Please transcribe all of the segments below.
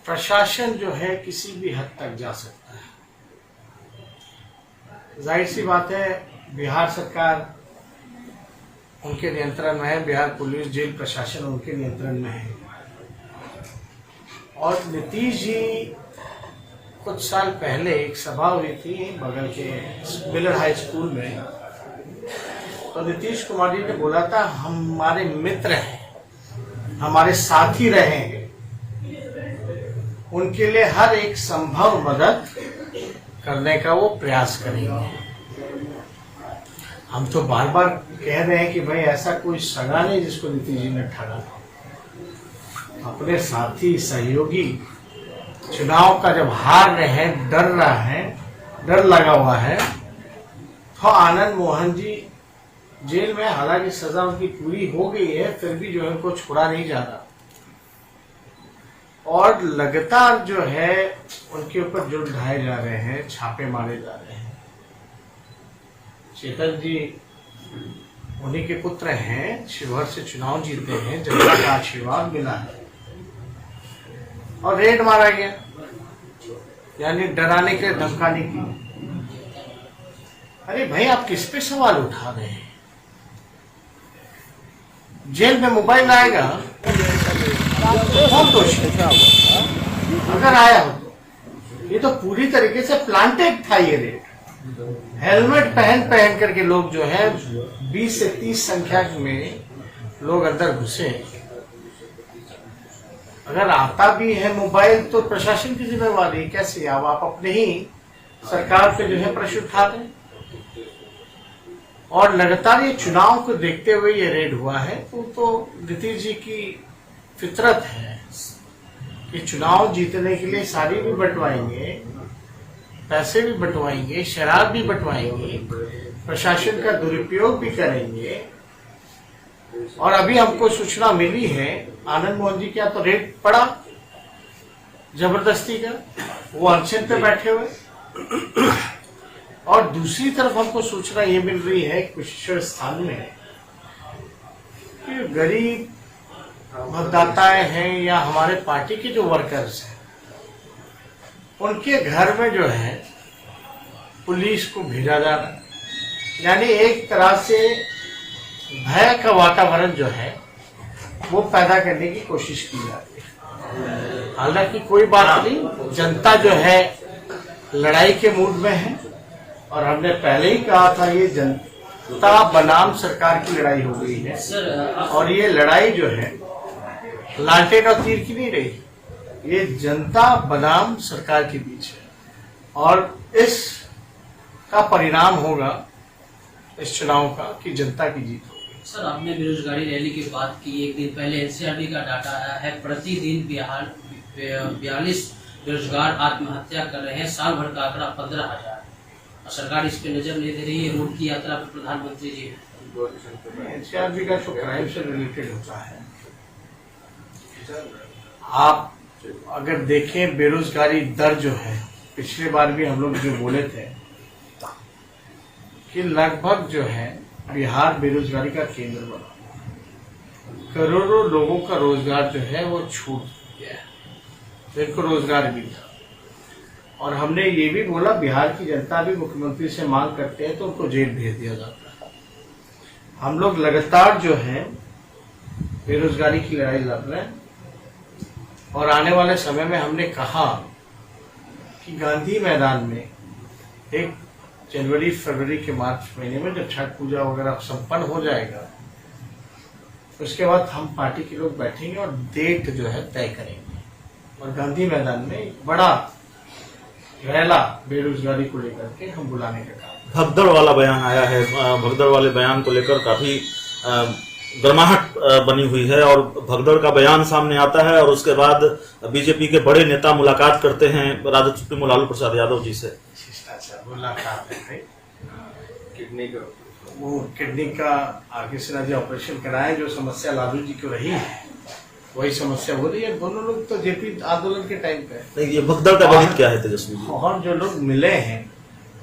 प्रशासन जो है किसी भी हद तक जा सकता है। जाहिर सी बात है, बिहार सरकार उनके नियंत्रण में है, बिहार पुलिस जेल प्रशासन उनके नियंत्रण में है। और नीतीश जी कुछ साल पहले एक सभा हुई थी बगल के मिलर हाई स्कूल में, तो नीतीश कुमार जी ने बोला था हमारे मित्र हैं, हमारे साथी रहे हैं, उनके लिए हर एक संभव मदद करने का वो प्रयास करेंगे। हम तो बार बार कह रहे हैं कि भाई ऐसा कोई सगा नहीं जिसको नीतीश जी ने ठगा। अपने साथी सहयोगी चुनाव का जब हार रहे हैं, डर लगा हुआ है, तो आनंद मोहन जी जेल में, हालांकि सजा उनकी पूरी हो गई है, फिर भी जो है उनको छोड़ा नहीं जा रहा और लगातार जो है उनके ऊपर जुर्म ढाए जा रहे हैं, छापे मारे जा रहे हैं। चेतन जी उन्हीं के पुत्र हैं, शिवहर से चुनाव जीते हैं, जनता का आशीर्वाद मिला है और रेड मारा गया, यानी डराने के धमकाने की। अरे भाई, आप किस पे सवाल उठा रहे हैं? जेल में मोबाइल आएगा कौन दोषी? अगर आया हो तो ये तो पूरी तरीके से प्लांटेड था ये रेड। हेलमेट पहन करके लोग जो है 20 से 30 संख्या में लोग अंदर घुसे। अगर आता भी है मोबाइल तो प्रशासन की जिम्मेवारी। कैसे आप अपने ही सरकार पे जो है प्रश्न उठा रहे हैं। और लगातार ये चुनाव को देखते हुए ये रेड हुआ है, तो नीतीश जी की फितरत है कि चुनाव जीतने के लिए साड़ी भी बंटवाएंगे, पैसे भी बंटवाएंगे, शराब भी बंटवाएंगे, प्रशासन का दुरुपयोग भी करेंगे। और अभी हमको सूचना मिली है आनंद मोहन जी क्या तो रेड पड़ा जबरदस्ती का, वो अनशन पे बैठे हुए। और दूसरी तरफ हमको सूचना ये मिल रही है कुशेश्वर स्थान में कि गरीब मतदाताएं हैं या हमारे पार्टी के जो वर्कर्स हैं, उनके घर में जो है पुलिस को भेजा जा रहा है। यानी एक तरह से भय का वातावरण जो है वो पैदा करने की कोशिश की जा रही है। हालांकि कोई बात नहीं, जनता जो है लड़ाई के मूड में है और हमने पहले ही कहा था ये जनता बनाम सरकार की लड़ाई हो गई है। और ये लड़ाई जो है लालटेन और तीर की नहीं रही, ये जनता बनाम सरकार के बीच है और इस का परिणाम होगा इस चुनाव का कि जनता की जीत होगी। सर, आपने बेरोजगारी रैली की बात की। एक दिन पहले एनसीआरबी का डाटा आया है, प्रतिदिन 42 बेरोजगार आत्महत्या कर रहे हैं। साल भर का आंकड़ा 15,000। सरकार इस पे नजर नहीं दे रही है। रोड की यात्रा पर प्रधानमंत्री जी एनसीआरबी का जो क्राइम से रिलेटेड होता है, आप अगर देखें बेरोजगारी दर जो है, पिछले बार भी हम लोग जो बोले थे कि लगभग जो है बिहार बेरोजगारी का केंद्र बना, करोड़ों लोगों का रोजगार जो है वो छूट गया है, जिनको रोजगार भी था। और हमने ये भी बोला बिहार की जनता भी मुख्यमंत्री से मांग करते हैं तो उनको जेल भेज दिया जाता है। हम लोग लगातार जो है बेरोजगारी की लड़ाई लड़ रहे हैं और आने वाले समय में हमने कहा कि गांधी मैदान में 1 जनवरी फरवरी के मार्च महीने में जब छठ पूजा वगैरह संपन्न हो जाएगा, उसके बाद हम पार्टी के लोग बैठेंगे और डेट जो है तय करेंगे और गांधी मैदान में एक बड़ा रैला बेरोजगारी को लेकर के हम बुलाने का काम। भगदड़ वाला बयान आया है, भगदड़ वाले बयान को लेकर काफी गर्माहट बनी हुई है और भगदड़ का बयान सामने आता है और उसके बाद बीजेपी के बड़े नेता मुलाकात करते हैं राजद सुप्रीमो लालू प्रसाद यादव जी से। मुलाकात है किडनी का आगे से जो ऑपरेशन कराए, जो समस्या लालू जी को रही है वही समस्या हो रही है। दोनों लोग तो जेपी आंदोलन के टाइम पे। ये भगदड़ का गणित क्या है तेजस्वी जी? और जो लोग मिले हैं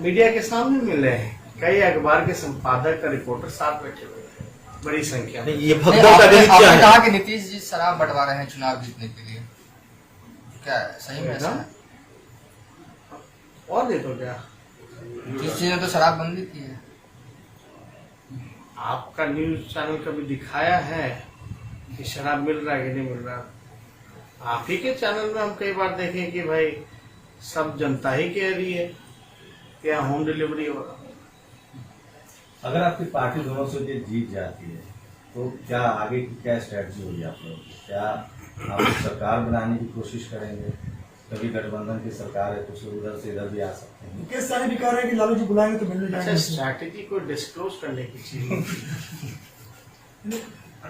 मीडिया के सामने मिले हैं, कई अखबार के संपादक रिपोर्टर साथ बैठे हुए हैं, बड़ी संख्या में। ये भगदड़ का गणित क्या है? कहा कि नीतीश जी शराब बंटवा रहे हैं चुनाव जीतने के लिए। क्या सही में ऐसा है? और दे दो क्या? किसी ने तो शराबबंदी की है। आपका न्यूज चैनल कभी दिखाया है कि शराब मिल रहा है कि नहीं मिल रहा? आप ही के चैनल में हम कई बार देखें कि भाई सब जनता ही कह रही है क्या होम डिलीवरी हो रहा है। अगर आपकी पार्टी दोनों से जीत जाती है तो क्या आगे की क्या स्ट्रेटजी होगी आप लोगों की? क्या आप सरकार बनाने की कोशिश करेंगे? कभी गठबंधन की सरकार है, कुछ लोग उधर से इधर भी आ सकते हैं। मुकेश सहनी भी कह रहे हैं कि लालू जी बुलाएंगे तो मिलने अच्छा, जाएंगे। स्ट्रैटेजी को डिस्क्लोज करने की चीज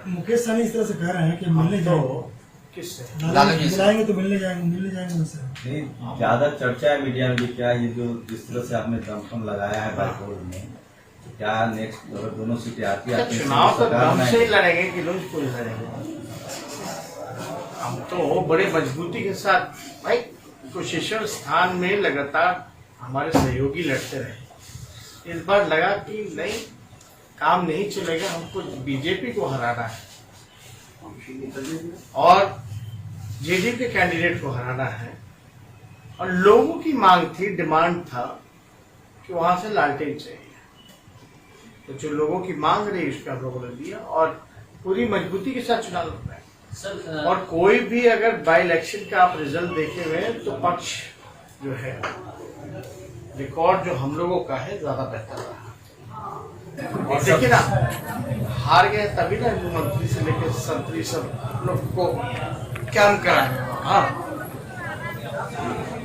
मुकेश सहनी इस तरह से कह रहे हैं कि मिलने तो जाएंगे, किससे? लालू जी बुलाएंगे तो मिलने जाएंगे उनसे। नहीं, ज्यादा चर्चा है मीडिया में भी, क्या ये जो जिस तरह से आपने दमखम लगाया है बाइकोल में, तो क्या नेक्स्ट अगर दोनों सीटें आती है चुनाव तो दम से ही लड़ेंगे कि लुंज को लड़ेंगे। हम तो बड़े मजबूती के साथ भाई कुशेश्वर स्थान में लगातार हमारे सहयोगी लड़ते रहे। इस बार लगा कि नहीं, काम नहीं चलेगा, हमको बीजेपी को हराना है और जेडीयू के कैंडिडेट को हराना है। और लोगों की मांग थी, डिमांड था कि वहां से लालटेन चाहिए। तो जो लोगों की मांग रही उसको हम लोगों ने दिया और पूरी मजबूती के साथ चुनाव लड़ रहे हैं। सर और कोई भी अगर बाई इलेक्शन का आप रिजल्ट देखे हुए हैं तो पक्ष जो है रिकॉर्ड जो हम लोगों का है ज्यादा बेहतर रहा। और देखिए ना, हार गए तभी ना मंत्री से लेकर संतरी सब लोग को क्या कराए। हाँ,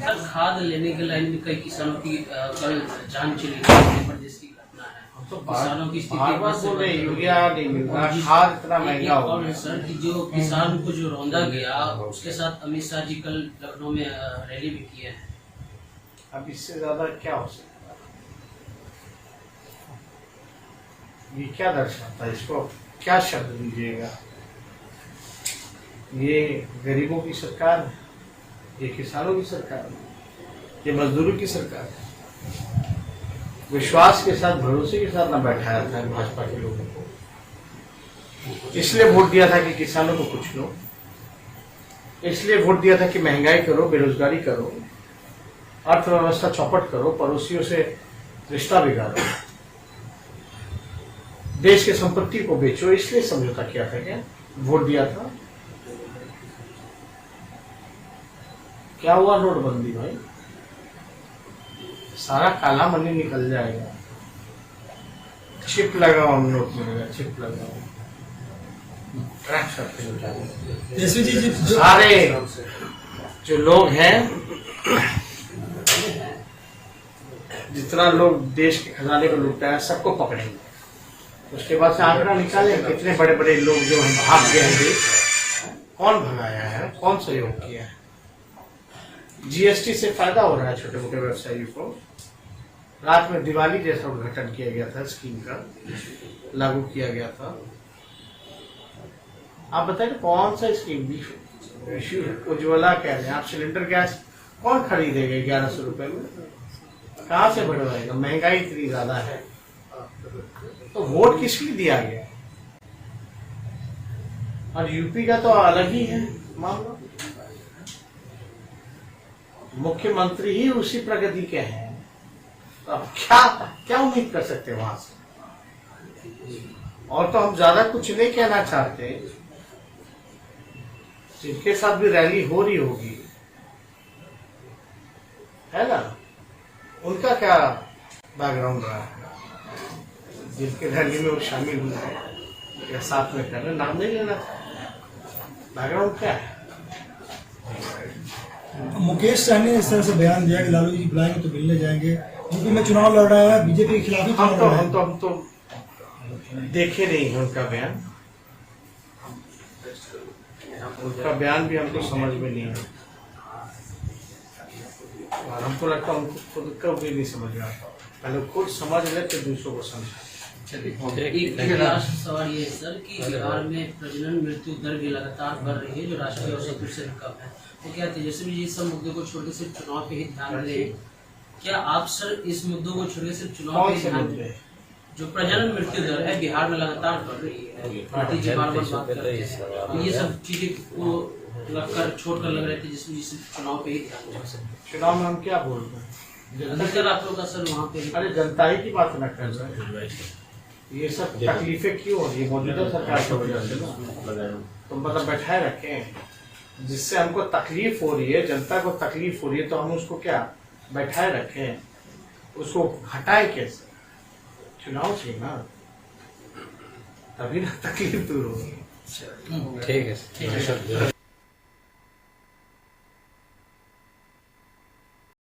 सर खाद लेने के लाइन में कई किसानों की कल जान चली गई, प्रदेश की घटना है। तो किसानों की स्थिति बार बहुत बोल रहे से यूरिया नहीं मिल रहा, खाद इतना महंगा हो और गया। सर कि जो किसान को जो रौंदा गया, उसके साथ अमित शाह जी कल लखनऊ में रैली भी किए हैं। अब इससे ज्यादा क्या हो सकता है? ये क्या दर्शाता है? इसको क्या शब्द दीजिएगा? ये गरीबों की सरकार है, ये किसानों की सरकार है, ये मजदूरों की सरकार है। विश्वास के साथ, भरोसे के साथ ना बैठाया था भाजपा के लोगों को। इसलिए वोट दिया था कि किसानों को कुछ लो, इसलिए वोट दिया था कि महंगाई करो, बेरोजगारी करो, अर्थव्यवस्था चौपट करो, पड़ोसियों से रिश्ता बिगाड़ो, देश की संपत्ति को बेचो। इसलिए समझौता किया था, क्या वोट दिया था। क्या हुआ नोटबंदी भाई? सारा काला मनी निकल जाएगा। चिप लगाओ, नोट मिलेगा, चिप लगाओ, ट्रैक करके हो जाएगा। यशवी जी सारे जो लोग हैं, जितना लोग देश के खजाने को लूटा है, सबको पकड़ेंगे। उसके बाद से आंकड़ा निकालें कितने बड़े बड़े लोग जो हैं भाग गए हैं, कौन भगाया है, कौन सहयोग किया है। जीएसटी से फायदा हो रहा है छोटे मोटे व्यवसायियों को। रात में दिवाली जैसा उद्घाटन किया गया था, स्कीम का लागू किया गया था। आप बताइए कौन सा स्कीम उज्ज्वला कह रहे हैं आप? सिलेंडर गैस कौन खरीदेगा 1100 रुपए में? कहाँ से बढ़वाएगा? महंगाई इतनी ज्यादा है। तो वोट किस लिए दिया गया? और यूपी का तो अलग ही है मामला। मुख्यमंत्री ही उसी प्रगति के हैं, तो अब क्या उम्मीद कर सकते हैं वहां से? और तो हम ज्यादा कुछ नहीं कहना चाहते। जिनके साथ भी रैली हो रही होगी, है ना, उनका क्या बैकग्राउंड रहा है? जिनके रैली में वो शामिल हुए हैं या साथ में कर रहे, नाम नहीं लेना, बैकग्राउंड क्या है? मुकेश सहनी ने इस तरह से बयान दिया कि लालू जी बुलाएंगे तो मिलने जाएंगे। यूपी में चुनाव लड़ रहे हैं, बीजेपी के खिलाफ ही चुनाव लड़ रहे हैं। हम तो देखे नहीं है उनका बयान। उनका बयान भी हमको समझ में नहीं है और हमको लगता है उनको खुद को भी नहीं समझ में आता। पहले खुद समझ ले तो दूसरों को समझा। एक लास्ट सवाल ये है सर कि बिहार में प्रजनन मृत्यु दर भी लगातार बढ़ रही है, जो राष्ट्रीय औसत से कम है। तो क्या तेजस्वी जी इस सब मुद्दे को छोड़ के सिर्फ चुनाव पे ही ध्यान दें? क्या आप सर इस मुद्दों को छोड़ के सिर्फ चुनाव पे ही ध्यान दें? जो प्रजनन मृत्यु दर है बिहार में लगातार बढ़ रही है, पार्टी जी बार बार बात कर रही है, तो ये सब चीजें को लगकर छोड़ कर लग रहे थे, जिसमें इस चुनाव पे ही ध्यान दें सर। चुनाव में हम क्या बोल रहे हैं? अधिकतर आप लोग का सर वहाँ पे अरे जनता ही की बात न कर रहे हैं। ये सब तकलीफें क्यों हो रही है? मौजूदा सरकार की वजह से ना। तो मतलब बैठाए रखें, जिससे हमको तकलीफ हो रही है, जनता को तकलीफ हो रही है, तो हम उसको क्या बैठाए रखें? उसको हटाए कैसे? चुनाव से ना, तभी ना तकलीफ दूर होगी। ठीक है सर।